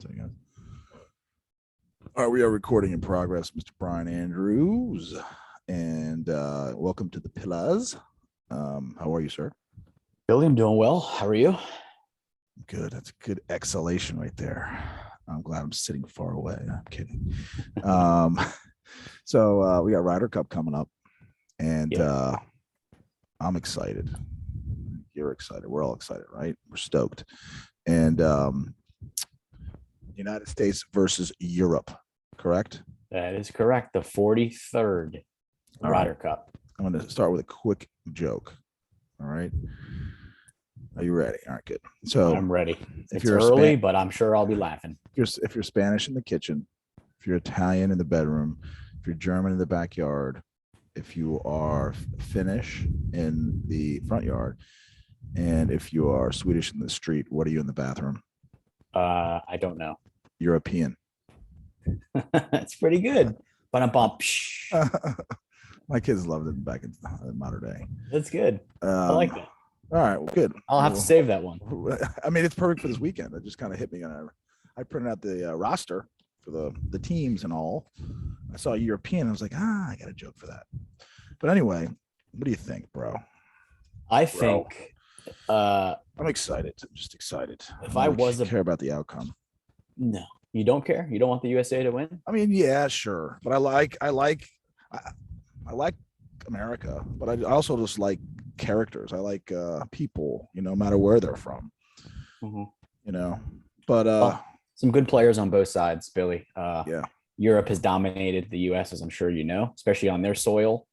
All right, we are recording in progress, Mr. Brian Andrews, and welcome to the Pillars. How are you, sir? Billy, I'm doing well. How are you? Good. That's a good exhalation right there. I'm glad I'm sitting far away. I'm kidding. So we got Ryder Cup coming up, and I'm excited. You're excited. We're all excited, right? We're stoked. And United States versus Europe, correct? That is correct. The 43rd Ryder Cup. I'm going to start with a quick joke. All right. Are you ready? All right, good. So I'm ready. If It's you're early, but I'm sure I'll be laughing. If you're Spanish in the kitchen, if you're Italian in the bedroom, if you're German in the backyard, if you are Finnish in the front yard, and if you are Swedish in the street, what are you in the bathroom? I don't know. European. That's pretty good. But I'm bumped. My kids loved it back in modern day. That's good. I like that. All right, well, good. I'll have to save that one. I mean, it's perfect for this weekend. It just kind of hit me. I printed out the roster for the teams and all. I saw European. I was like, I got a joke for that. But anyway, what do you think, bro? I think I'm excited. I'm just excited. If I was care about the outcome. No, you don't care. You don't want the USA to win. I mean, yeah, sure, but I like America, but I also just like characters. I like people, no matter where they're from. Mm-hmm. But some good players on both sides, Billy. Yeah. Europe has dominated the US, as I'm sure you know, especially on their soil.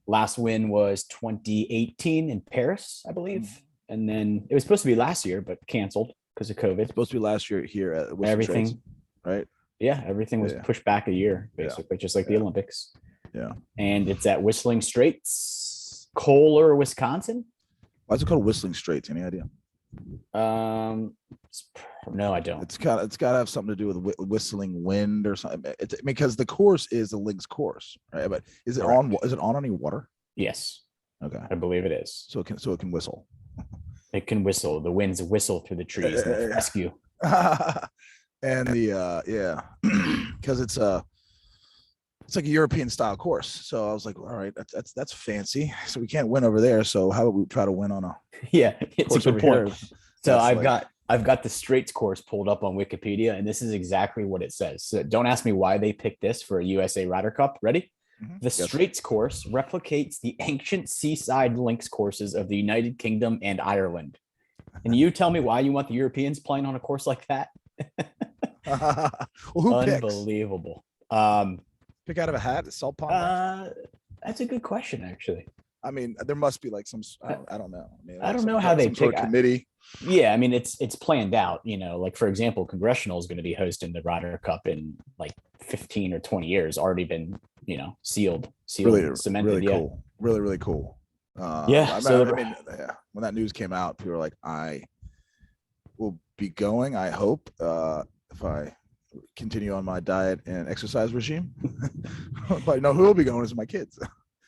Last win was 2018 in Paris, I believe. And then it was supposed to be last year, but canceled because of COVID. It's supposed to be last year here at everything, Trades, right? Yeah, everything was pushed back a year, basically, just like the Olympics. Yeah. And it's at Whistling Straits, Kohler, Wisconsin. Why is it called Whistling Straits? Any idea? No, I don't. It's got to have something to do with whistling wind or something. Because the course is the links course, right? But is it on? Is it on any water? Yes. Okay. I believe it is. So it can whistle. It can whistle. The winds whistle through the trees and rescue. And because it's like a European style course. So I was like, all right, that's fancy. So we can't win over there. So how about we try to win on a it's a good point. Here? So I've got the Straits course pulled up on Wikipedia, and this is exactly what it says. So don't ask me why they picked this for a USA Ryder Cup. Ready? Mm-hmm. The Straits course replicates the ancient seaside links courses of the United Kingdom and Ireland. And you tell me why you want the Europeans playing on a course like that? Well, who Unbelievable. Pick out of a hat? Salt pond? That's a good question, actually. I mean, there must be like some. I don't know. I don't know how they pick sort of committee. Yeah, I mean, it's planned out. Like for example, Congressional is going to be hosting the Ryder Cup in like 15 or 20 years. Already been sealed, really, cemented. Really cool. Really, really cool. When that news came out, people were like, "I will be going. I hope if I continue on my diet and exercise regime." But no, who will be going is my kids.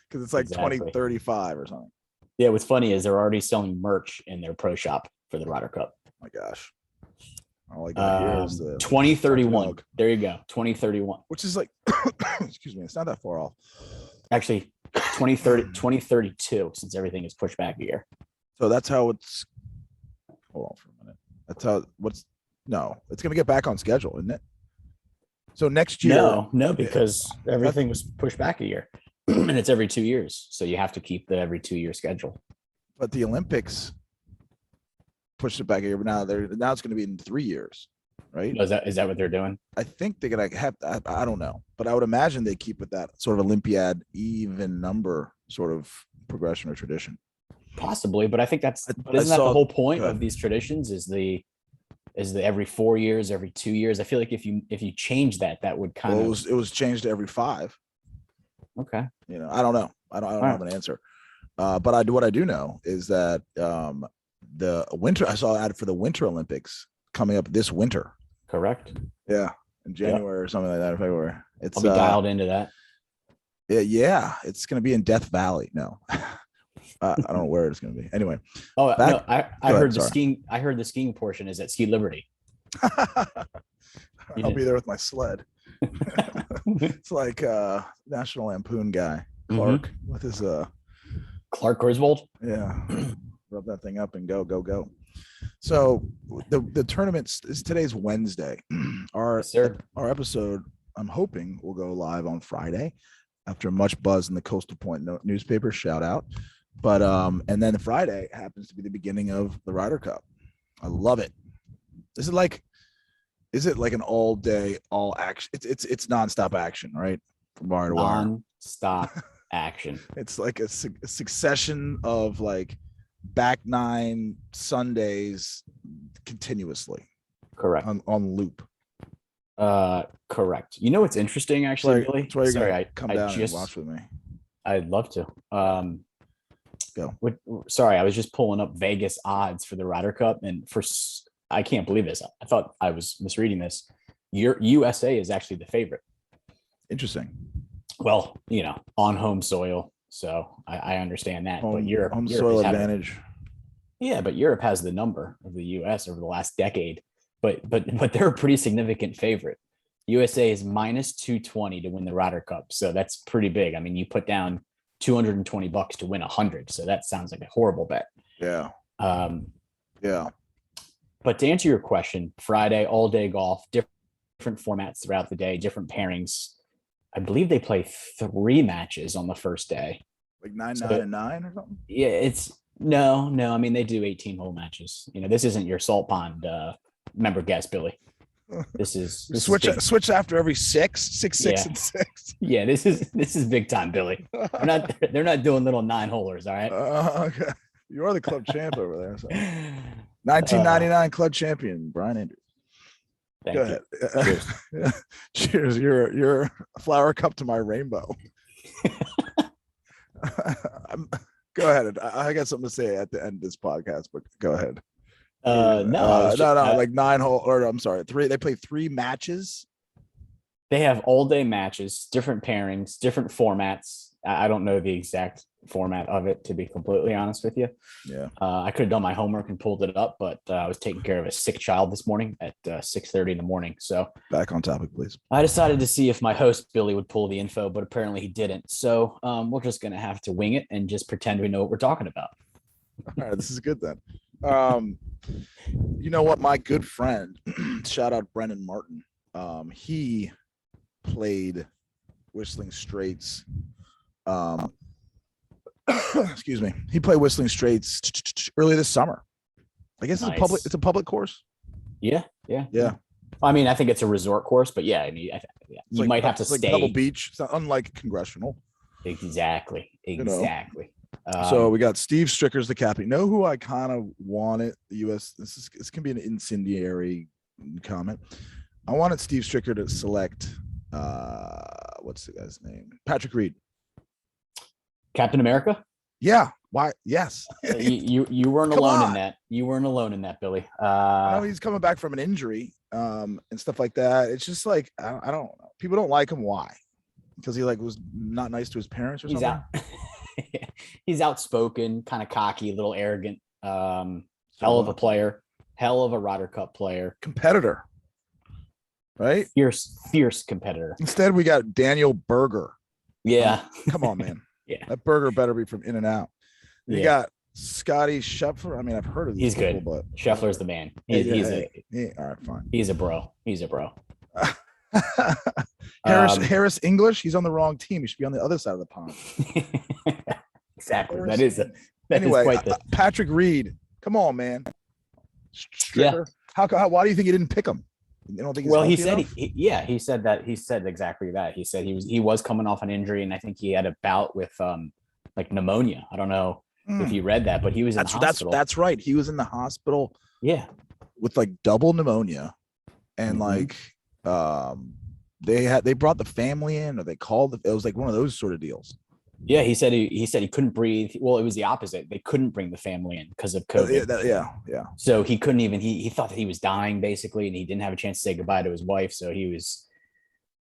Because it's like 2035 or something. Yeah, what's funny is they're already selling merch in their pro shop for the Ryder Cup. Oh my gosh. All I got here is the 2031. There you go. 2031. Which is like, excuse me, it's not that far off. Actually, 2032, since everything is pushed back a year. So that's how it's, hold on for a minute. That's how, it's going to get back on schedule, isn't it? So next year. No, because everything was pushed back a year. And it's every 2 years. So you have to keep the every 2 year schedule. But the Olympics pushed it back a year, but now it's going to be in 3 years, right? Is that what they're doing? I think they're going to have, I don't know, but I would imagine they keep with that sort of Olympiad even number sort of progression or tradition. Possibly, but I think isn't that the whole point of these traditions is the every 4 years, every 2 years. I feel like if you change that would kind of. It was changed to every 5. Okay. I don't know. I don't have an answer. But what I do know is that the winter, I saw an ad for the Winter Olympics coming up this winter. Correct. Yeah. In January or something like that, in February. I'll be dialed into that. Yeah. It's going to be in Death Valley. No. I don't know where it's going to be. Anyway. I heard the skiing. I heard the skiing portion is at Ski Liberty. I'll be there with my sled. It's like National Lampoon guy Clark with his Clark Griswold. Yeah, rub that thing up and go. So the tournament is today's Wednesday. Our episode, I'm hoping, will go live on Friday after much buzz in the Coastal Point newspaper. Shout out. But and then Friday happens to be the beginning of the Ryder Cup. I love it. Is it like an all day, all action? It's nonstop action, right? From wire to wire. Nonstop action. It's like a succession of like back nine Sundays continuously. Correct. On loop. Correct. You know what's interesting, actually, Billy? That's why you're gonna come down and watch with me. I'd love to. Go. Sorry, I was just pulling up Vegas odds for the Ryder Cup, and I can't believe this. I thought I was misreading this. Your USA is actually the favorite. Interesting. Well, on home soil, so I understand that. But Europe, home soil advantage. Yeah, but Europe has the number of the US over the last decade. But they're a pretty significant favorite. USA is minus 220 to win the Ryder Cup, so that's pretty big. I mean, you put down $220 to win 100, so that sounds like a horrible bet. Yeah. Yeah. But to answer your question, Friday, all day golf, different formats throughout the day, different pairings. I believe they play 3 matches on the first day. Like 9, 9, and 9 or something? Yeah, it's no. I mean, they do 18-hole matches. This isn't your Salt Pond member guest, Billy. This is switch after every 6, and 6. Yeah, this is big time, Billy. They're not doing little 9-holers, all right? Okay. You are the club champ over there. So. 1999 club champion, Brian Andrews. Go ahead. Cheers. You're a flower cup to my rainbow. Go ahead. I got something to say at the end of this podcast, but go ahead. Like 9 hole, or I'm sorry, 3. They play 3 matches. They have all day matches, different pairings, different formats. I don't know the exact format of it, to be completely honest with you. Yeah. I could have done my homework and pulled it up, but I was taking care of a sick child this morning at 6:30 in the morning. So back on topic, please. I decided to see if my host Billy would pull the info, but apparently he didn't. So we're just going to have to wing it and just pretend we know what we're talking about. All right, this is good then. You know what? My good friend, shout out Brendan Martin. He played Whistling Straits. Excuse me. He played Whistling Straits early this summer. I guess it's a public course. Yeah. I mean, I think it's a resort course, but yeah, I mean, you might have to stay. Like Pebble Beach. It's not unlike Congressional. Exactly. So we got Steve Stricker's the captain. You know who I kind of wanted the U.S. This can be an incendiary comment. I wanted Steve Stricker to select. What's the guy's name? Patrick Reed. Captain America? Yeah. Why? Yes. You weren't alone in that. You weren't alone in that, Billy. I know he's coming back from an injury and stuff like that. It's just like I don't. People don't like him. Why? Because he was not nice to his parents or something. He's outspoken, kind of cocky, a little arrogant. Hell of a player. Hell of a Ryder Cup player. Competitor. Right? Fierce competitor. Instead, we got Daniel Berger. Yeah. Come on, man. Yeah. That Berger better be from In and Out. You got Scotty Scheffler. I mean, I've heard of these people, good. But Scheffler's the man. All right, fine. He's a bro. Harris English. He's on the wrong team. He should be on the other side of the pond. Exactly. Harris. Patrick Reed. Come on, man. Stricker. Yeah. Why do you think he didn't pick him? You don't think? He said he said that. He said exactly that. He said he was coming off an injury, and I think he had a bout with like pneumonia. I don't know if you read that, but he was in the hospital. That's right. He was in the hospital. Yeah, with like double pneumonia, and they brought the family in, or they called. It was like one of those sort of deals. Yeah, he said he couldn't breathe. Well, it was the opposite. They couldn't bring the family in because of COVID. Yeah. So he couldn't even. He thought that he was dying basically, and he didn't have a chance to say goodbye to his wife. So he was,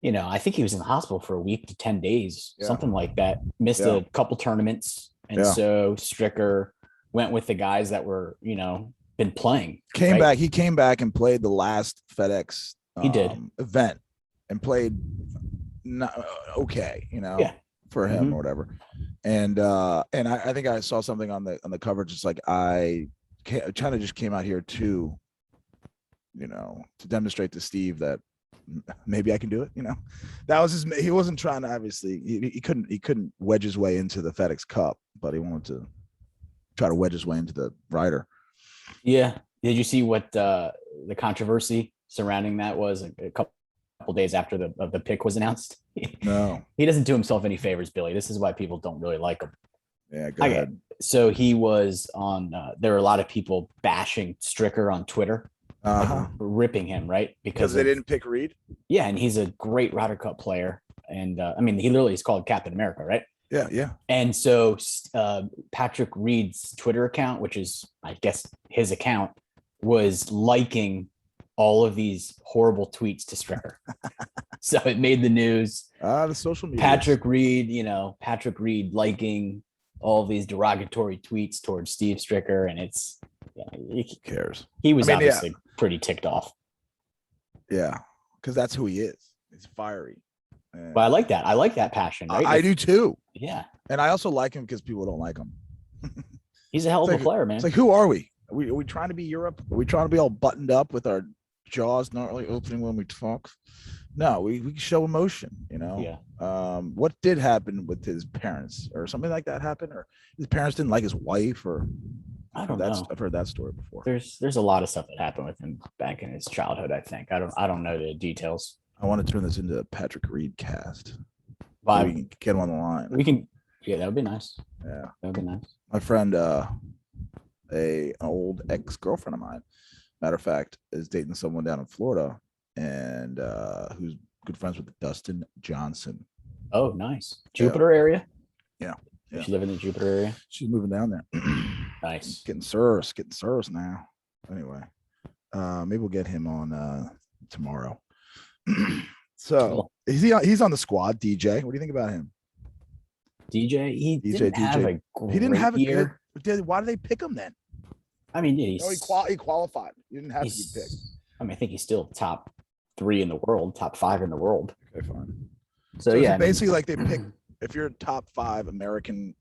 I think he was in the hospital for a week to 10 days, something like that. Missed a couple tournaments, and so Stricker went with the guys that were, been playing. He came back and played the last FedEx He did. event and played not okay, Yeah. for him or whatever. And I think I saw something on the coverage. It's like China just came out here to demonstrate to Steve that maybe I can do it. That was he wasn't trying to, obviously he couldn't wedge his way into the FedEx Cup, but he wanted to try to wedge his way into the Ryder. Yeah. Did you see what the controversy surrounding that was a couple days after the pick was announced? No. He doesn't do himself any favors, Billy. This is why people don't really like him. Yeah, go ahead. So he was on there were a lot of people bashing Stricker on Twitter. Ripping him, right? Because they didn't pick Reed. Yeah, and he's a great Ryder Cup player. And I mean, he literally is called Captain America, right? Yeah. And so Patrick Reed's Twitter account, which is, I guess, his account, was liking all of these horrible tweets to Stricker. So it made the news. The social media. Patrick Reed liking all of these derogatory tweets towards Steve Stricker, and it's who cares? He was obviously pretty ticked off. Yeah, because that's who he is. He's fiery. But I like that. I like that passion. Right? I do too. Yeah, and I also like him because people don't like him. He's a hell of a player, man. It's like, who are we? Are we trying to be Europe? Are we trying to be all buttoned up with our jaws not really opening when we talk? No, we show emotion. Yeah. What did happen with his parents, or something like that happened, or his parents didn't like his wife, or I don't know. I've heard that story before. There's a lot of stuff that happened with him back in his childhood. I think I don't know the details. I want to turn this into a Patrick Reed cast. But we can get him on the line. We can. Yeah, that would be nice. Yeah, that would be nice. My friend, an old ex-girlfriend of mine, matter of fact, is dating someone down in Florida, and who's good friends with Dustin Johnson. Oh, nice. Jupiter area. Yeah. She live in the Jupiter area. She's moving down there. Nice. Getting service now. Anyway, maybe we'll get him on tomorrow. So cool. He's on the squad. DJ, what do you think about him? DJ, he didn't have a great year. Why did they pick him then? I mean, he qualified. He didn't have to be picked. I mean, I think he's still top 3 in the world, top 5 in the world. Okay, fine. So yeah, basically, like they pick. If you're top 5 American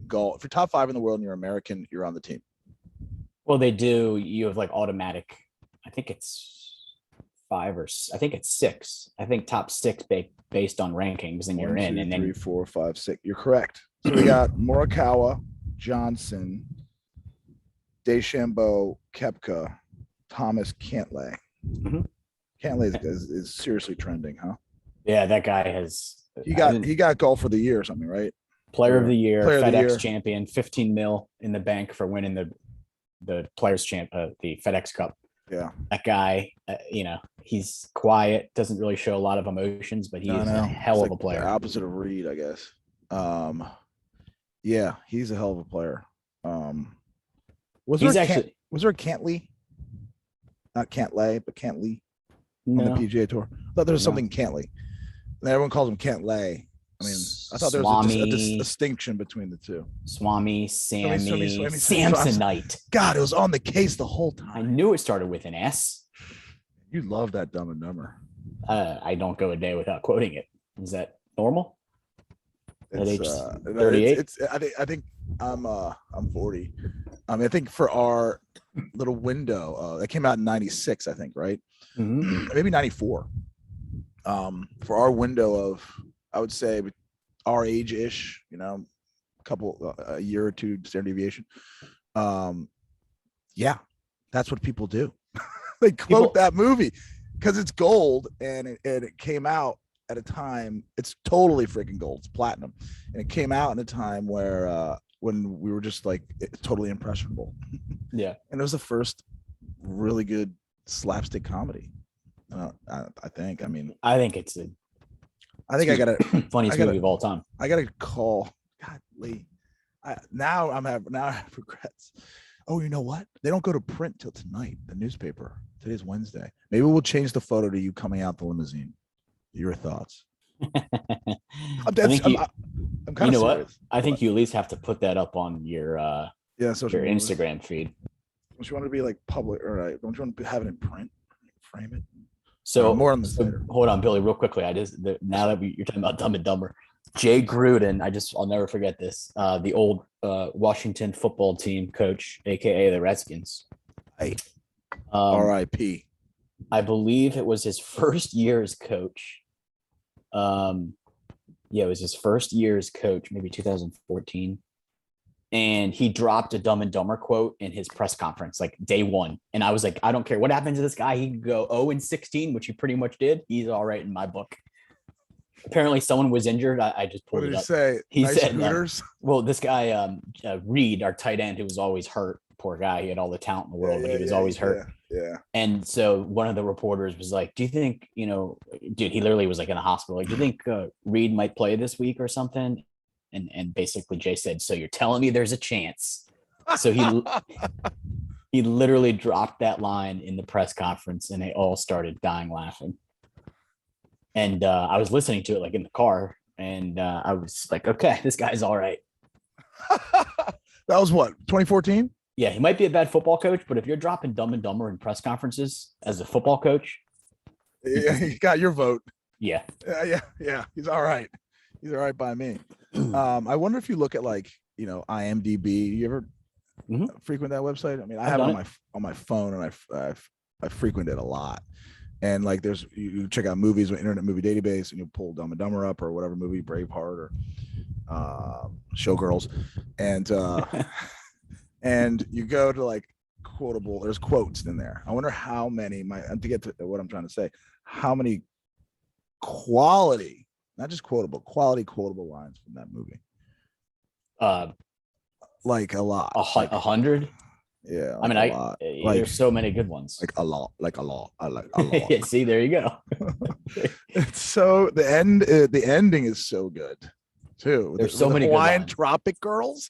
golf, if you're top 5 in the world and you're American, you're on the team. Well, they do. You have like automatic. I think it's 5 or I think it's 6. I think top 6 based on rankings, and you're in. And then 3, 4, 5, 6. You're correct. So we got Morikawa, Johnson, DeChambeau, Koepka, Thomas, Cantlay. Mm-hmm. Cantlay is seriously trending, huh? Yeah, that guy has. He got golf of the year or something, right? Player of the year, FedEx champion, 15 mil in the bank for winning the Players the FedEx Cup. Yeah, that guy, he's quiet, doesn't really show a lot of emotions, but he is a hell of a player. The opposite of Reed, I guess. Yeah, he's a hell of a player. Was there a Cantley? Not Cantlay, but Cantley on the PGA Tour. I thought there was something Cantley. And everyone calls him Cantlay. I mean, I thought there was a distinction between the two. Sammy, Samsonite. God, it was on the case the whole time. I knew it started with an S. You love that Dumb and Dumber. I don't go a day without quoting it. Is that normal? At age 38? I think I'm 40. I mean, I think for our little window, that came out in 96, I think, right? Mm-hmm. Maybe 94. For our window of, I would say, our age-ish, a year or two standard deviation. Yeah, that's what people do. They quote that movie because it's gold, and it came out at a time. It's totally freaking gold. It's platinum, and it came out in a time where when we were just like totally impressionable. Yeah, and it was the first really good slapstick comedy. I think. I mean, I think it's I think I got a funniest movie of all time. I got a call. God, Lee. Now I have regrets. Oh, you know what? They don't go to print till tonight. The newspaper. Today's Wednesday. Maybe we'll change the photo to you coming out the limousine. Your thoughts? I'm kind of serious. What? I think you at least have to put that up on your your Instagram feed. Don't you want to be like public, or don't you want to have it in print? Frame it. So more on this later. Hold on, Billy, real quickly. Now that you're talking about Dumb and Dumber, Jay Gruden. I'll never forget this. The old Washington football team coach, aka the Redskins. Hey, R.I.P. I believe it was his first year as coach. It was his first year as coach, maybe 2014. And he dropped a Dumb and Dumber quote in his press conference, like day one. And I was like, I don't care what happens to this guy. He can go 0-16, which he pretty much did. He's all right in my book. Apparently someone was injured. I just pulled it up. What did he say? He nice said, Hooters? well, this guy, Reed, our tight end, who was always hurt. Poor guy. He had all the talent in the world, but he was always hurt. Yeah. And so one of the reporters was like, do you think, dude, he literally was like in a hospital. Like, do you think Reed might play this week or something? And basically Jay said, so you're telling me there's a chance. So he literally dropped that line in the press conference and they all started dying laughing. And I was listening to it like in the car and I was like, okay, this guy's all right. That was what, 2014? Yeah, he might be a bad football coach, but if you're dropping Dumb and Dumber in press conferences as a football coach. Yeah, he got your vote. Yeah. Yeah. He's all right. He's all right by me. I wonder if you look at IMDb. You ever frequent that website? I mean, I have it on my phone, and I frequent it a lot. And like, you check out movies with Internet Movie Database, and you pull Dumb and Dumber up or whatever movie, Braveheart or Showgirls, and you go to like quotable. There's quotes in there. I wonder how many. To get to what I'm trying to say, how many quality. Not just quotable lines from that movie. Like a lot. 100? Yeah. Like I mean, there's so many good ones. Like a lot. I like a lot. Yeah, see, there you go. It's so the ending is so good too. There's so many Hawaiian Tropic Girls.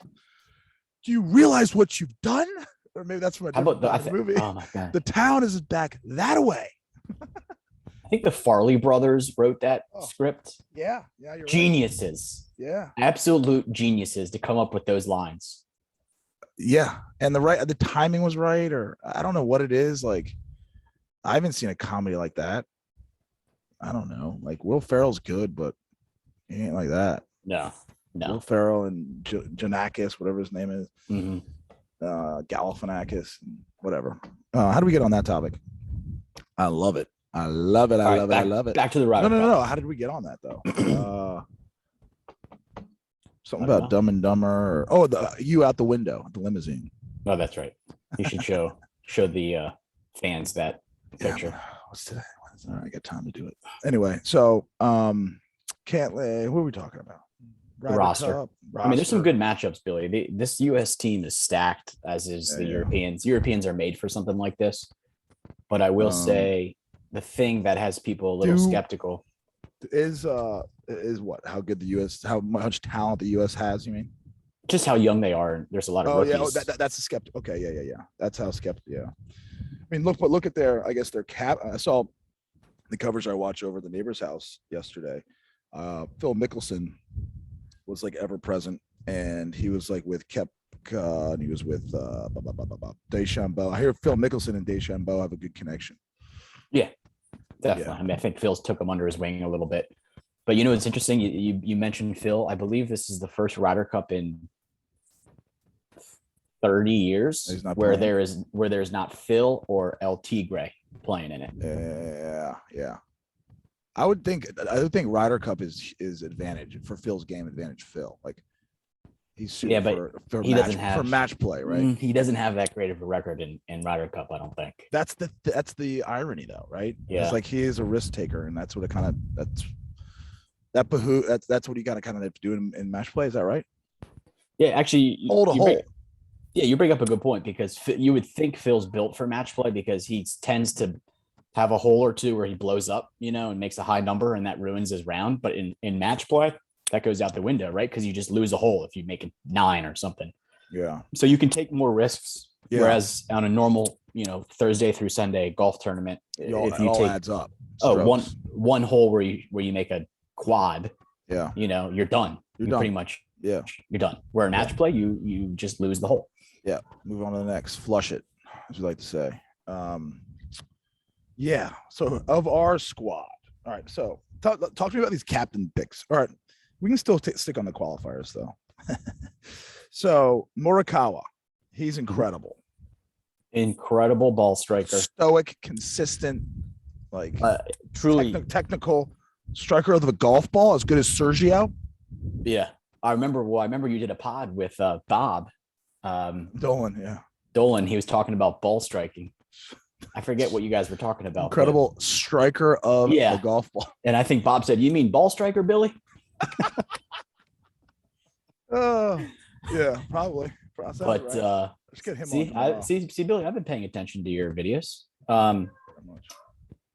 Do you realize what you've done? Or maybe that's from a different movie. Oh my God. The town is back that way. I think the Farley brothers wrote that script. Yeah, you're geniuses. Right. Yeah, absolute geniuses to come up with those lines. Yeah, and the timing was right, or I don't know what it is. Like, I haven't seen a comedy like that. I don't know. Like, Will Ferrell's good, but he ain't like that. No. Will Ferrell and Janakis, whatever his name is, Galifianakis, whatever. How do we get on that topic? I love it. I love it. I love it. Back to the Ryder Cup. No. How did we get on that though? Something about Dumb and Dumber. You out the window, the limousine. Oh, that's right. You should show the fans that picture. What's today? I got time to do it. Anyway, so what are we talking about? The roster. I mean, there's some good matchups, Billy. This U.S. team is stacked, as is the Europeans. Europeans are made for something like this. But I will say, the thing that has people a little skeptical is what? How good the U.S. How much talent the U.S. has? You mean? Just how young they are. There's a lot of rookies. That's a skeptic. Okay, yeah. That's how skeptic. Yeah. I mean, look at their cap. I saw the coverage I watched over at the neighbor's house yesterday. Phil Mickelson was like ever present, and he was like with Koepka, and he was with DeChambeau. I hear Phil Mickelson and DeChambeau have a good connection. Yeah, definitely. Yeah. I mean, I think Phil's took him under his wing a little bit. But it's interesting. You mentioned Phil. I believe this is the first Ryder Cup in 30 years where there's not Phil or El Tigre playing in it. Yeah. I would think Ryder Cup is advantage for Phil's game. Advantage Phil, like he's suited for match play, right? He doesn't have that great of a record in Ryder Cup, I don't think. That's the irony, though, right? Yeah, it's like he is a risk taker, and that's what it kind of that's what you got to kind of do in match play. Is that right? Yeah, actually, you bring up a good point, because you would think Phil's built for match play because he tends to have a hole or two where he blows up, and makes a high number, and that ruins his round. But in match play, that goes out the window, right? Because you just lose a hole if you make a 9 or something. Yeah. So you can take more risks. Yeah. Whereas on a normal, Thursday through Sunday golf tournament, if you take adds up. One hole where you make a quad, yeah, you're done. You're done. Pretty much. Yeah. You're done. Where in match play, you just lose the hole. Yeah. Move on to the next. Flush it, as we like to say. Yeah. So of our squad, all right. So talk to me about these captain picks. All right, we can still stick on the qualifiers though. So Morikawa, he's incredible. Incredible ball striker. Stoic, consistent, like truly technical striker of the golf ball, as good as Sergio. Yeah, I remember you did a pod with Bob Dolan. Yeah, Dolan. He was talking about ball striking. I forget what you guys were talking about. Incredible striker of the golf ball. And I think Bob said, "You mean ball striker, Billy?" Oh, yeah, probably. But right. Let's get him see, Billy, I've been paying attention to your videos.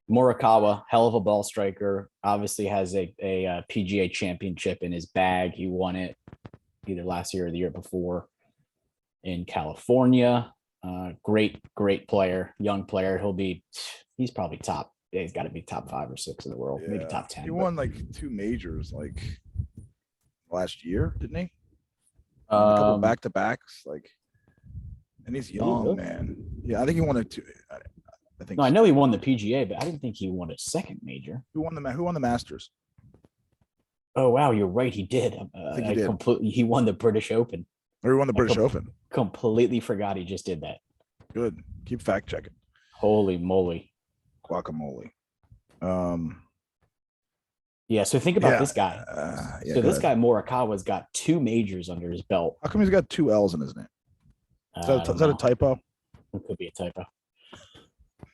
Morikawa, hell of a ball striker. Obviously has a PGA championship in his bag. He won it either last year or the year before in California. Great player, young player. He's probably top. Yeah, he's got to be top 5 or 6 in the world, maybe top 10. He won like 2 majors like last year, didn't he? A couple back-to-backs, like, and he's young, man. Yeah, I think he won it too. I know he won the PGA, but I didn't think he won a second major. Who won the Masters? Oh wow, you're right. He did. I think he did. He won the British Open. Or he won the British Open. Completely forgot he just did that. Good. Keep fact checking. Holy moly. Guacamole. Yeah, so think about this guy. This guy Morikawa's got 2 majors under his belt. How come he's got 2 L's in his name? Is that a typo? It could be a typo.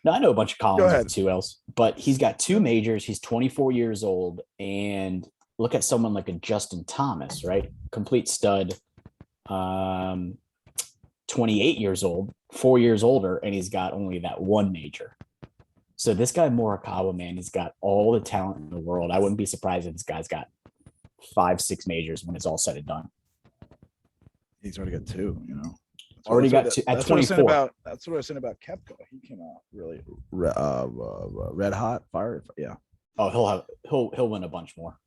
No, I know a bunch of Collins with 2 L's, but he's got 2 majors. He's 24 years old, and look at someone like a Justin Thomas, right? Complete stud. 28 years old, 4 years older, and he's got only that 1 major. So this guy Morikawa, man, he's got all the talent in the world. I wouldn't be surprised if this guy's got 5, 6 majors when it's all said and done. He's already got 2, you know. Already got 2 at 24. That's what I was saying about Koepka. He came out really red hot, fire. Yeah. Oh, he'll win a bunch more.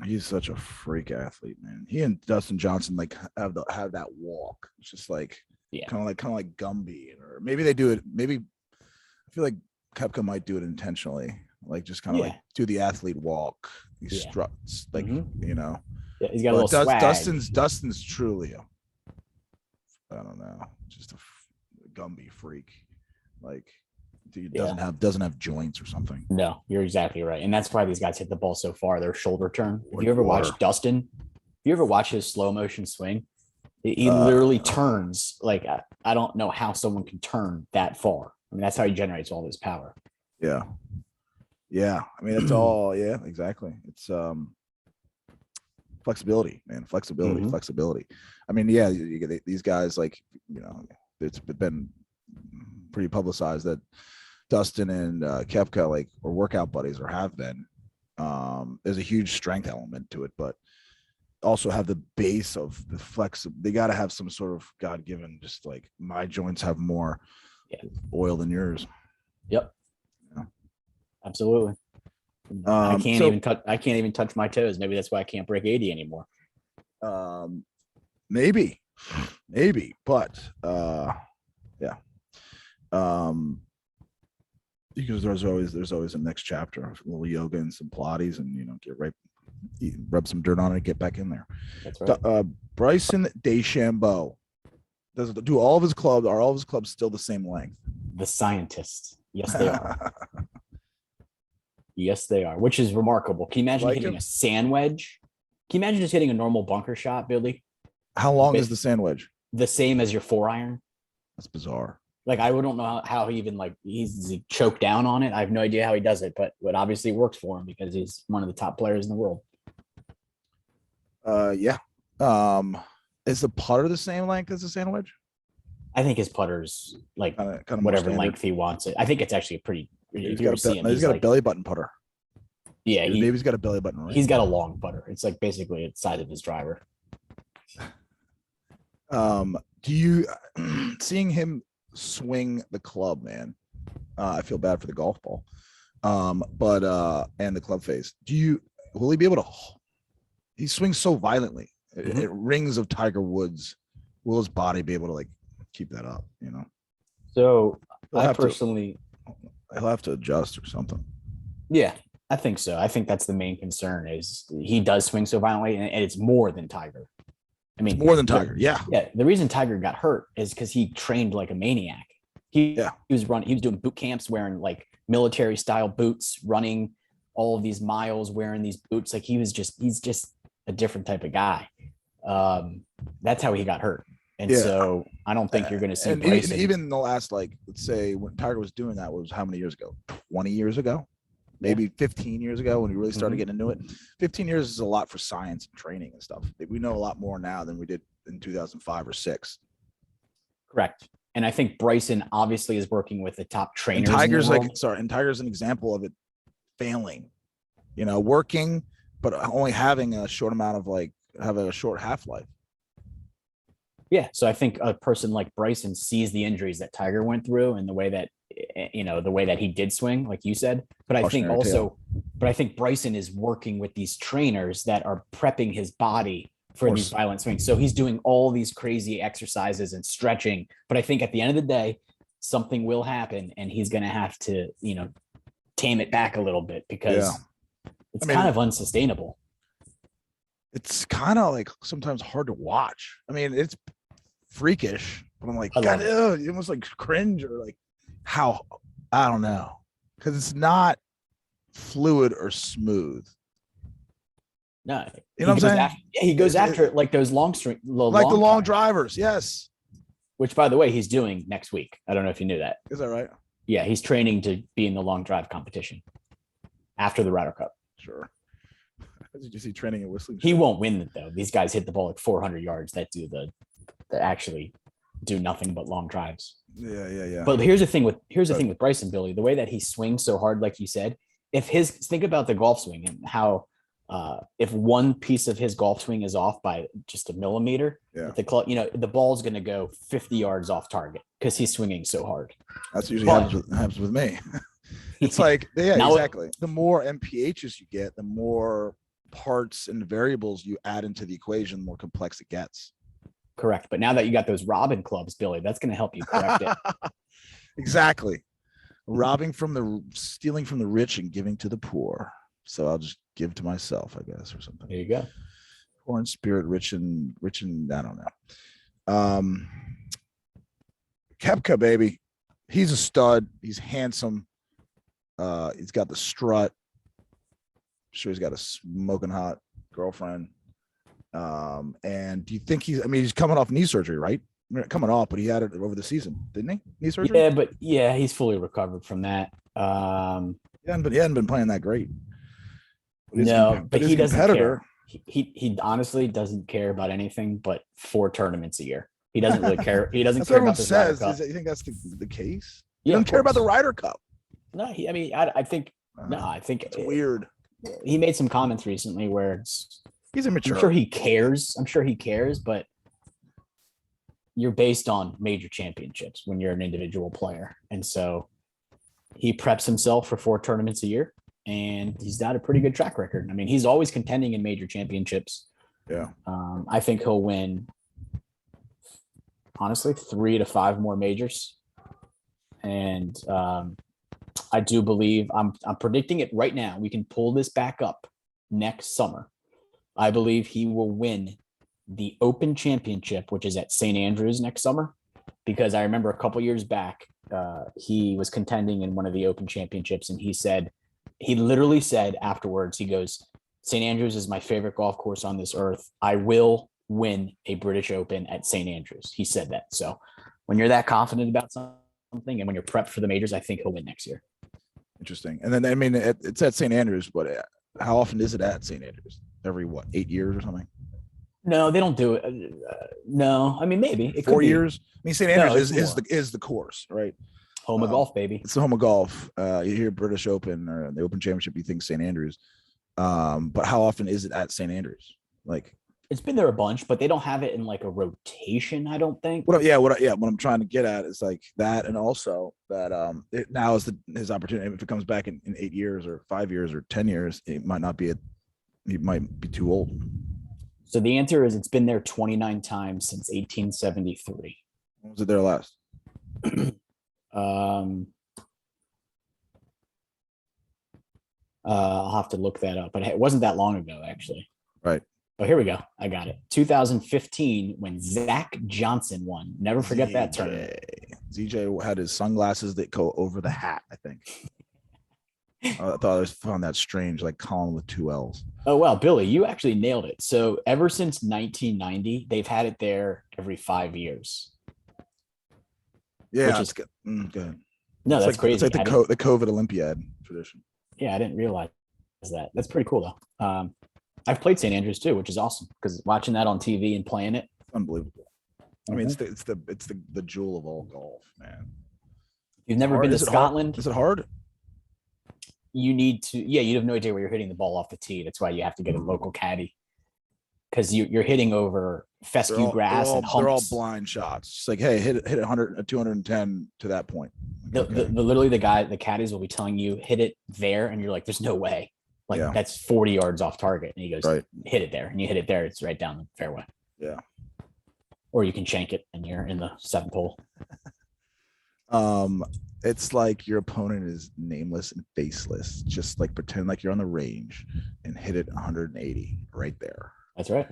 He's such a freak athlete, man. He and Dustin Johnson like have that walk. It's just like kind of like Gumby, or maybe they do it. Maybe I feel like Koepka might do it intentionally, like just kind of like do the athlete walk. He struts, like you know. Yeah, he's got a little swag. Dustin's truly I don't know, just a Gumby freak. Like he doesn't have joints or something. No, you're exactly right, and that's why these guys hit the ball so far. Their shoulder turn. Have you ever watched Dustin? Have you ever watched his slow motion swing? He literally turns like I don't know how someone can turn that far. I mean, that's how he generates all this power. Yeah. I mean, it's all exactly. It's flexibility, man. Flexibility. I mean, you get these guys, like, you know, it's been pretty publicized that Dustin and Koepka like are workout buddies, or have been. There's a huge strength element to it, but also have the base of the flex. They got to have some sort of God-given, just like, my joints have more oil than yours. Yep. Yeah. Absolutely. I can't even touch my toes. Maybe that's why I can't break 80 anymore. Maybe, but because there's always a next chapter of a little yoga and some Pilates, and rub some dirt on it, get back in there. That's right. Bryson DeChambeau, are all of his clubs still the same length? The scientists, yes, they are. Yes, they are, which is remarkable. Can you imagine hitting a sand wedge? Can you imagine just hitting a normal bunker shot, Billy? How long is the sand wedge? The same as your 4-iron. That's bizarre. Like, I don't know how he even, like, he's choked down on it. I have no idea how he does it, but it obviously works for him because he's one of the top players in the world. Yeah. Is the putter the same length as the sand wedge? I think his putter's like kind of whatever length he wants it. I think it's actually a pretty. He's got a belly button putter. Yeah, maybe he's got a belly button. Right? He's got a long putter. It's like basically the size of his driver. Do you seeing him swing the club, man? I feel bad for the golf ball, but and the club face. Will he be able to? He swings so violently. It rings of Tiger Woods. Will his body be able to like keep that up? You know. So I personally He'll have to adjust or something. Yeah, I think so. I think that's the main concern is he does swing so violently, and it's more than Tiger. I mean, It's more than Tiger. Yeah. Yeah. The reason Tiger got hurt is because he trained like a maniac. He was doing boot camps wearing like military style boots, running all of these miles wearing these boots. Like he's just a different type of guy. That's how he got hurt. And so I don't think you're going to see Bryson. Even the last, like, let's say when Tiger was doing that was how many years ago? 20 years ago? Maybe 15 years ago when we really started getting into it. 15 years is a lot for science and training and stuff. We know a lot more now than we did in 2005 or 6. Correct. And I think Bryson obviously is working with the top trainers. And Tiger's an example of it failing, working, but only having a short amount of having a short half-life. Yeah. So I think a person like Bryson sees the injuries that Tiger went through and the way that, the way that he did swing, like you said, but I think Bryson is working with these trainers that are prepping his body for these violent swings. So he's doing all these crazy exercises and stretching, but I think at the end of the day, something will happen and he's going to have to, tame it back a little bit because it's kind of unsustainable. It's kind of like sometimes hard to watch. I mean, it's freakish, but I'm like, God, you almost like cringe or like how, I don't know. Cause it's not fluid or smooth. No, you know what I'm saying? He goes after it like those the long drivers. Yes. Which, by the way, he's doing next week. I don't know if you knew that. Is that right? Yeah, he's training to be in the long drive competition after the Ryder Cup. Sure. Did you see training at Whistling? He won't win it though. These guys hit the ball like 400 yards that actually do nothing but long drives. Yeah. But here's the thing with Bryson, Billy, the way that he swings so hard, like you said, think about the golf swing and how if one piece of his golf swing is off by just a millimeter, the ball's going to go 50 yards off target because he's swinging so hard. That's usually happens with me. It's like, exactly. The more MPHs you get, the more parts and variables you add into the equation, the more complex it gets. Correct. But now that you got those Robin clubs, Billy, that's going to help you correct it. Exactly. Stealing from the rich and giving to the poor. So I'll just give to myself, I guess, or something. There you go. Poor in spirit, rich and I don't know. Koepka, baby. He's a stud. He's handsome. He's got the strut. I'm sure he's got a smoking hot girlfriend. And do you think he's coming off knee surgery, right? Coming off, but he had it over the season, didn't he? Knee surgery? Yeah, he's fully recovered from that. He hadn't been playing that great. But he doesn't care. He honestly doesn't care about anything but 4 tournaments a year. He doesn't really care. He doesn't care about the Ryder Cup. You think that's the case? He doesn't care about the Ryder Cup. No, I think it's weird. He made some comments recently where he's immature. I'm sure he cares, but you're based on major championships when you're an individual player. And so he preps himself for 4 tournaments a year and he's got a pretty good track record. I mean, he's always contending in major championships. Yeah. I think he'll win, honestly, 3 to 5 more majors. And I do believe I'm predicting it right now. We can pull this back up next summer. I believe he will win the Open Championship, which is at St. Andrews next summer, because I remember a couple years back, he was contending in one of the Open Championships, and he literally said afterwards, he goes, St. Andrews is my favorite golf course on this earth. I will win a British Open at St. Andrews. He said that. So when you're that confident about something and when you're prepped for the majors, I think he'll win next year. Interesting. And then, I mean, it's at St. Andrews, but how often is it at St. Andrews? Every 8 years or something? No, they don't do it. No, I mean, maybe it 4 years. I mean, St. Andrews is the course, right? Home of golf, baby. It's the home of golf. You hear British Open or the Open Championship, you think St. Andrews. But how often is it at St. Andrews? Like, it's been there a bunch, but they don't have it in like a rotation, I don't think. What I'm trying to get at is like that, and also that now is his opportunity. If it comes back in 8 years or 5 years or 10 years, it might not be he might be too old. So the answer is it's been there 29 times since 1873. When was it there last? I'll have to look that up, but it wasn't that long ago, actually. Right. Oh, here we go. I got it. 2015 when Zach Johnson won. Never forget that tournament. ZJ had his sunglasses that go over the hat, I think. I thought I found that strange, like Colin with 2 L's. Oh, wow. Billy, you actually nailed it. So ever since 1990, they've had it there every 5 years. Yeah, which is good. Good. No, that's crazy. It's like the COVID Olympiad tradition. Yeah, I didn't realize that. That's pretty cool, though. I've played St. Andrews too, which is awesome because watching that on TV and playing it, unbelievable. I mean, it's the jewel of all golf, man. You've never been to Scotland? Is it hard? You need to. Yeah, you have no idea where you're hitting the ball off the tee. That's why you have to get a local caddy because you're hitting over fescue grass and humps. They're all blind shots. It's like, hey, hit 100, 210 to that point. Literally, the caddies will be telling you hit it there, and you're like, "There's no way." Like that's 40 yards off target. And he goes, hit it there. And you hit it there. It's right down the fairway. Yeah. Or you can shank it and you're in the 7th hole. It's like your opponent is nameless and faceless. Just like pretend like you're on the range and hit it 180 right there. That's right.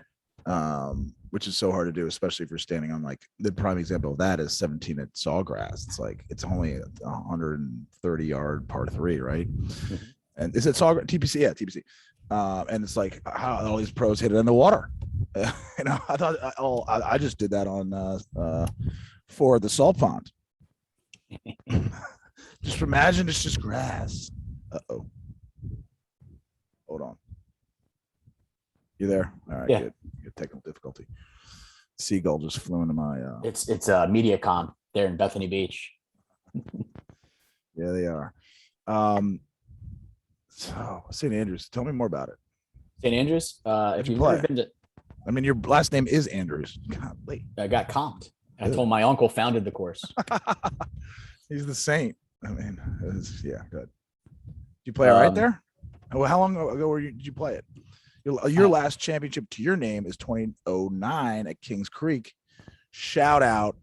Which is so hard to do, especially if you're standing on like the prime example of that is 17 at Sawgrass. It's like it's only a 130-yard par 3, right? Mm-hmm. And is it Sawgrass? TPC? Yeah, TPC. And it's like how all these pros hit it in the water. You know, I thought, I just did that on for the salt pond. Just imagine it's just grass. Uh-oh. Hold on. You there? All right, good. Good technical difficulty. Seagull just flew into my It's MediaCom there in Bethany Beach. Yeah, they are. So St. Andrews, tell me more about it. St. Andrews, if you've never been to, I mean, your last name is Andrews. Golly. I got comped. I told my uncle founded the course. He's the saint. I mean, yeah, good. Did you play it right there? Oh, how long ago did you play it? Your last championship to your name is 2009 at Kings Creek. Shout out.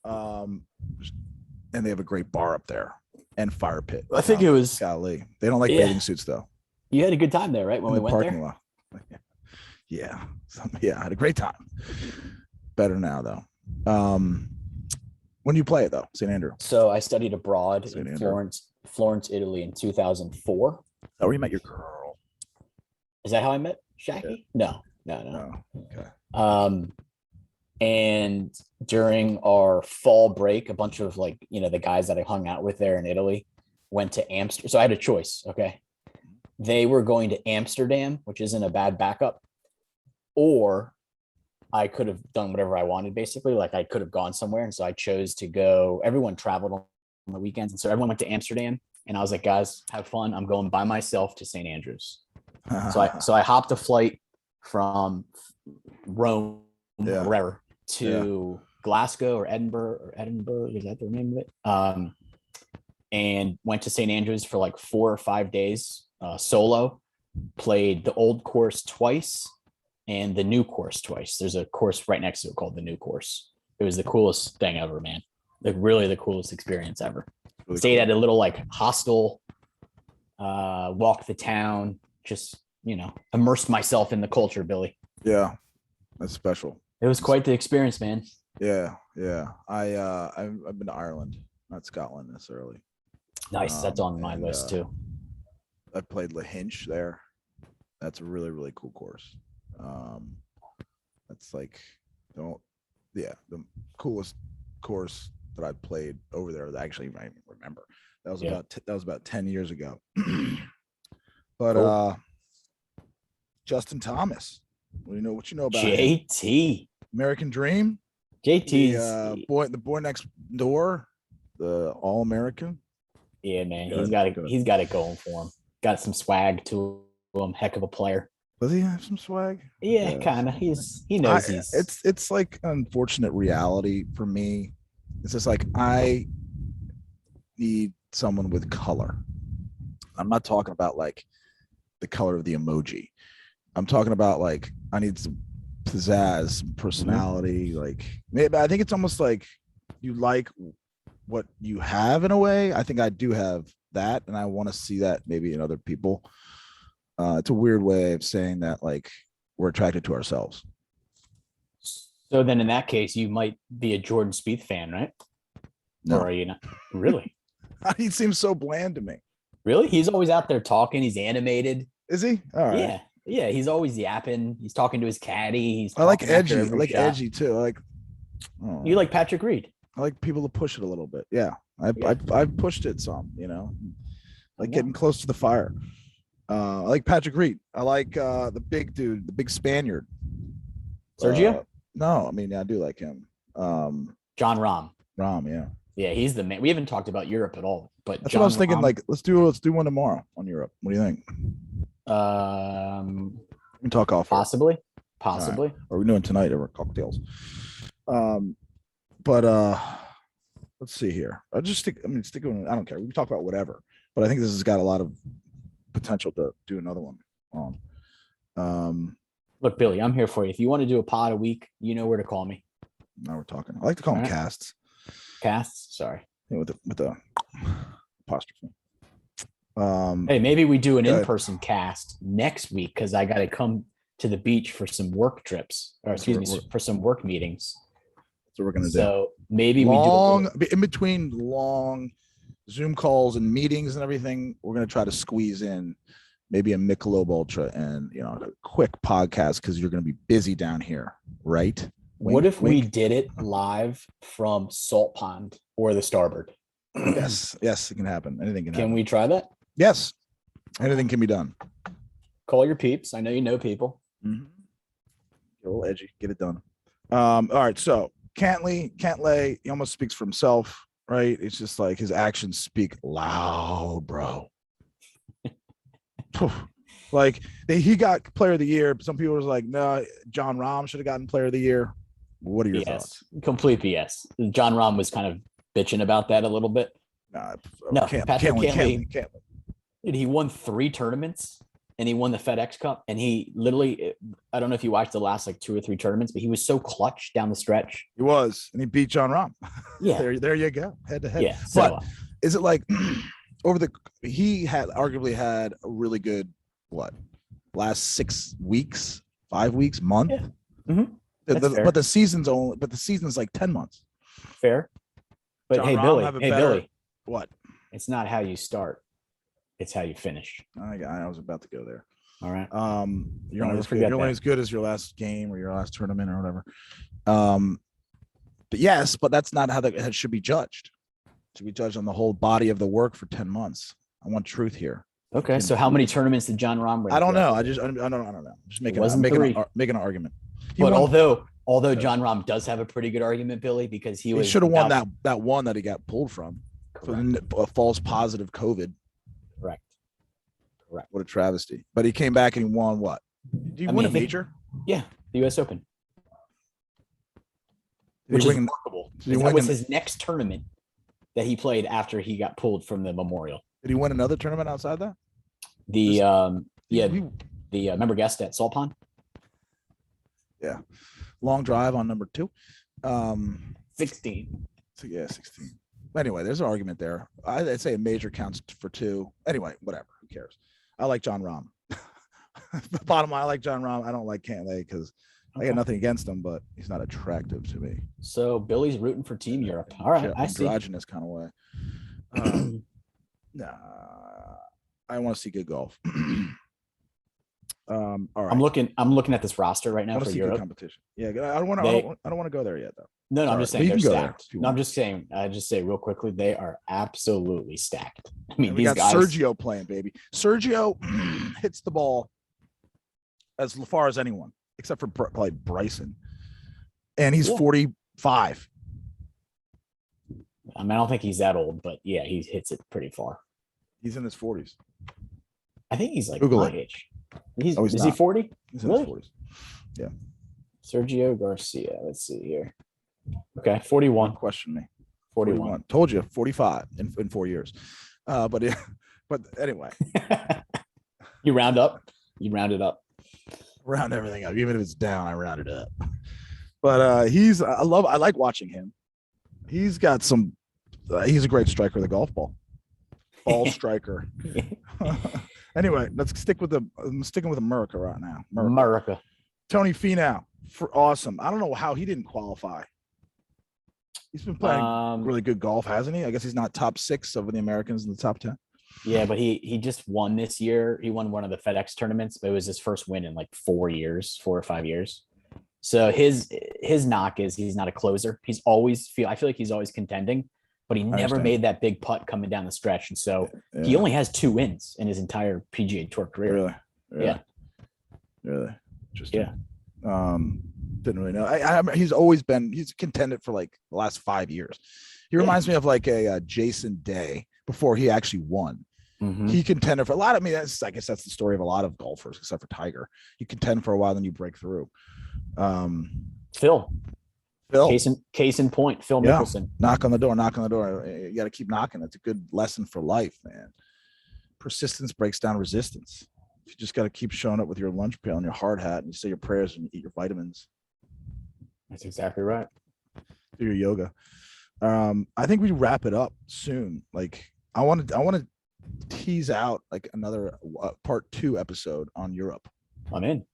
And they have a great bar up there and fire pit. I think it was. Golly. They don't like bathing suits, though. You had a good time there, right? When we went there? Lot. Yeah. I had a great time. Better now, though. When do you play it, though, St. Andrew? So I studied abroad in Florence, Italy in 2004. Oh, where you met your girl? Is that how I met Shaggy? Yeah. No. Okay. And during our fall break, a bunch of the guys that I hung out with there in Italy went to Amsterdam. So I had a choice. Okay. They were going to Amsterdam, which isn't a bad backup, or I could have done whatever I wanted, basically. Like I could have gone somewhere. And so I chose to go. Everyone traveled on the weekends. And so everyone went to Amsterdam. And I was like, guys, have fun. I'm going by myself to St. Andrews. So I hopped a flight from Rome, or wherever, to Glasgow or Edinburgh. Is that the name of it? And went to St. Andrews for like 4 or 5 days solo. Played the old course twice and the new course twice. There's a course right next to it called the new course. It was the coolest thing ever, man. Like really the coolest experience ever. Really stayed at a little hostel, walked the town, just, immersed myself in the culture, Billy. Yeah. That's special. It was quite the experience, man. Yeah. I've been to Ireland, not Scotland necessarily. Nice. That's on my list too. I played Lahinch there. That's a really, really cool course. That's the coolest course that I played over there. Actually, I remember that was about 10 years ago. But cool. Justin Thomas, what you know about JT him? American Dream. JT's the boy next door, the All-American. Yeah, man, he's got it going for him. Got some swag to him. Heck of a player. Does he have some swag? Yeah, kind of. He knows he's. It's like unfortunate reality for me. It's just like I need someone with color. I'm not talking about like the color of the emoji. I'm talking about like I need some pizzazz, some personality. Mm-hmm. Like maybe I think it's almost like you like what you have in a way. I think I do have that, and I want to see that maybe in other people. It's a weird way of saying that, like, we're attracted to ourselves. So then in that case, you might be a Jordan Spieth fan, right? No. Or are you not? Really? He seems so bland to me. Really? He's always out there talking. He's animated. Is he? All right. Yeah. Yeah. He's always yapping. He's talking to his caddy. I like edgy. I like edgy too. You like Patrick Reed. I like people to push it a little bit. Yeah. I've pushed it some, like getting close to the fire. I like Patrick Reed. I like the big dude, the big Spaniard. Sergio? No, I mean, I do like him. John Rahm. Rahm, yeah. Yeah, he's the man. We haven't talked about Europe at all, but that's what I was thinking. Like, let's do one tomorrow on Europe. What do you think? We can talk off. Possibly. Right. Or we're doing tonight over cocktails. But let's see here. stick with. I don't care. We can talk about whatever. But I think this has got a lot of potential to do another one on. Look, Billy, I'm here for you. If you want to do a pod a week, you know where to call me. Now we're talking. I like to call them casts. Casts? Sorry. Yeah, with the apostrophe. Hey, maybe we do an in-person cast next week because I got to come to the beach for some work trips, or for some work meetings. That's what we're gonna do. So maybe we do in between long Zoom calls and meetings and everything. We're gonna try to squeeze in maybe a Michelob Ultra and a quick podcast because you're gonna be busy down here, right? What if we did it live from Salt Pond or the Starboard? Yes, it can happen. Anything can happen. Can we try that? Yes, anything can be done. Call your peeps. I know you know people. Mm-hmm. Get a little edgy. Get it done. All right. So Cantlay, he almost speaks for himself, right? It's just like his actions speak loud, bro. Like he got player of the year. Some people was like, no, John Rahm should have gotten player of the year. What are your thoughts? Complete BS. John Rahm was kind of bitching about that a little bit. No, Patrick Cantlay. Dude, he won 3 tournaments and he won the FedEx Cup. And he literally, I don't know if you watched the last like 2 or 3 tournaments, but he was so clutch down the stretch. He was, and he beat John Rahm. Yeah. there you go. Head to head. Yeah. But is it like he had arguably had a really good, last 6 weeks, 5 weeks, month? Yeah. Mm-hmm. But the season's like 10 months. Fair. But John hey, Rahm Billy. What? It's not how you start. It's how you finish. I was about to go there. All right. You're only as good as your last game or your last tournament or whatever. But yes, but that's not how that should be judged. It should be judged on the whole body of the work for 10 months. I want truth here. Okay. So how many tournaments did John Rahm win? I don't know. I don't know. I'm just making an argument. But although John Rahm does have a pretty good argument, Billy, because he should have won that one that he got pulled from for a false positive COVID. Correct. What a travesty. But he came back and he won what? Did he win a major? Yeah, the U.S. Open. Which is remarkable. That was his next tournament that he played after he got pulled from the Memorial. Did he win another tournament outside that? Remember guest at Salt Pond? Yeah. Long drive on number 2. 16. So yeah, 16. Anyway, there's an argument there. I'd say a major counts for 2. Anyway, whatever. Who cares? I like John Rahm. Bottom line, I like John Rahm. I don't like Cantlay because I got nothing against him, but he's not attractive to me. So Billy's rooting for Team Europe. All right, I see. Androgynous kind of way. Nah, I want to see good golf. All right. I'm looking at this roster right now for Europe competition. Yeah, I don't want to go there yet though. No, I'm just saying they're stacked. No, I'm just saying. I just say real quickly, they are absolutely stacked. I mean, these guys. Sergio playing, baby. Sergio hits the ball as far as anyone, except for probably Bryson, and he's 45. I mean, I don't think he's that old, but yeah, he hits it pretty far. He's in his 40s. I think he's like my age. Is he 40? He's in his 40s. Yeah. Sergio Garcia. Let's see here. Okay, 41. Don't question me. 41. Told you 45 in 4 years. But anyway. You round up. You round it up. Round everything up. Even if it's down, I round it up. But I like watching him. He's got he's a great striker of the golf ball. Ball striker. Anyway, let's stick with I'm sticking with America right now. America. Tony Finau for awesome. I don't know how he didn't qualify. He's been playing really good golf, hasn't he? I guess he's not top 6 of the Americans in the top 10. Yeah, but he just won this year. He won one of the FedEx tournaments, but it was his first win in like 4 or 5 years. So his knock is he's not a closer. I feel like he's always contending, but he never made that big putt coming down the stretch. And so he only has 2 wins in his entire PGA Tour career. Really? Yeah. Interesting. Yeah. Didn't really know. He's contended for like the last 5 years. He reminds me of like a Jason Day before he actually won. Mm-hmm. He contended for a lot. I mean, I guess that's the story of a lot of golfers, except for Tiger. You contend for a while, then you break through. Phil. Case in point, Phil Yeah. Mickelson. Knock on the door. You got to keep knocking. That's a good lesson for life, man. Persistence breaks down resistance. You just got to keep showing up with your lunch pail and your hard hat, and you say your prayers and you eat your vitamins. That's exactly right. Do your yoga. I think we wrap it up soon. Like I want to tease out like another part 2 episode on Europe. I'm in.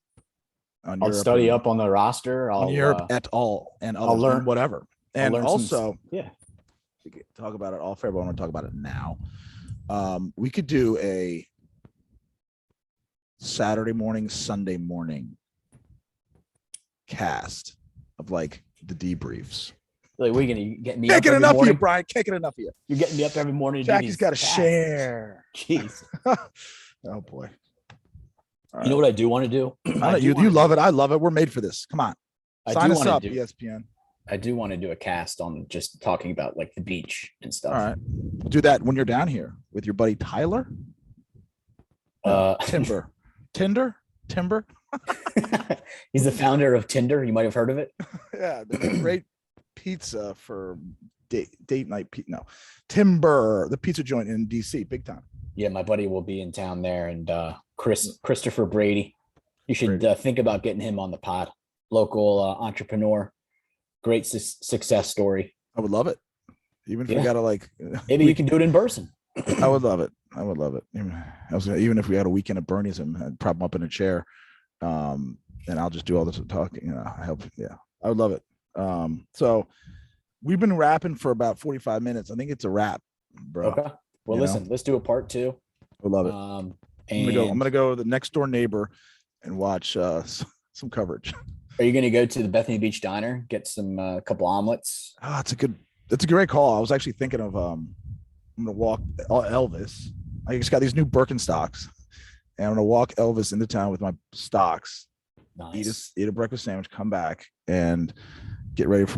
I'll study up on the roster. On Europe et al. And I'll learn whatever. And also, we could talk about it all fair, but I want to talk about it now. We could do a Saturday morning, Sunday morning cast of like the debriefs. Like, we're gonna get me Can't up get every enough morning. of you, Brian. Can't get enough of you. You're getting me up every morning. Jackie's got to share. Jeez. Oh boy. You know what I do want to do? You love it. I love it. We're made for this. Come on. Sign us up, ESPN. I do want to do a cast on just talking about like the beach and stuff. All right. We'll do that when you're down here with your buddy Tyler. Timber. He's the founder of Tinder. You might have heard of it. Yeah, great pizza for date night. No, Timber, the pizza joint in DC, big time. Yeah, my buddy will be in town there, and Christopher Brady. You should think about getting him on the pod. Local entrepreneur, great success story. I would love it. Even if we gotta like, maybe you can do it in person. I would love it. Even if we had a weekend at Bernie's and prop him up in a chair, and I'll just do all this talking. I help. Yeah, I would love it. So we've been rapping for about 45 minutes. I think it's a wrap, bro. Okay. Well, listen, let's do a part 2. I love it. I'm gonna go to the next door neighbor and watch some coverage. Are you gonna go to the Bethany Beach Diner, get some couple omelets? That's a great call. I was actually thinking of I'm gonna walk Elvis. I just got these new Birkenstocks, and I'm gonna walk Elvis into town with my stocks. Nice. Eat a breakfast sandwich, come back, and get ready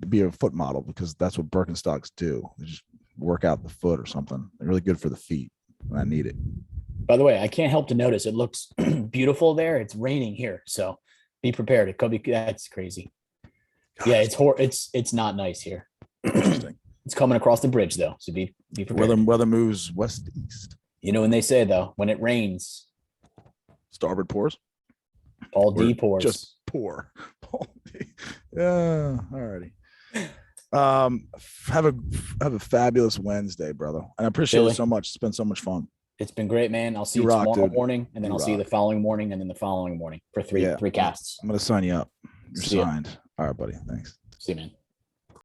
be a foot model, because that's what Birkenstocks do. They just work out the foot or something. They're really good for the feet, and I need it. By the way, I can't help to notice it looks beautiful there. It's raining here, so be prepared. It could be. That's crazy. God, yeah, it's not nice here. Interesting. It's coming across the bridge though, so be prepared. Weather moves west to east. You know when they say though, when it rains, starboard pours. All D pours. Just pour. Yeah. Alrighty. Have a fabulous Wednesday, brother. And I appreciate it so much. It's been so much fun. It's been great, man. I'll see you tomorrow morning, and then I'll see you the following morning, and then the following morning for three casts. I'm gonna sign you up. You're signed. All right, buddy. Thanks. See you, man.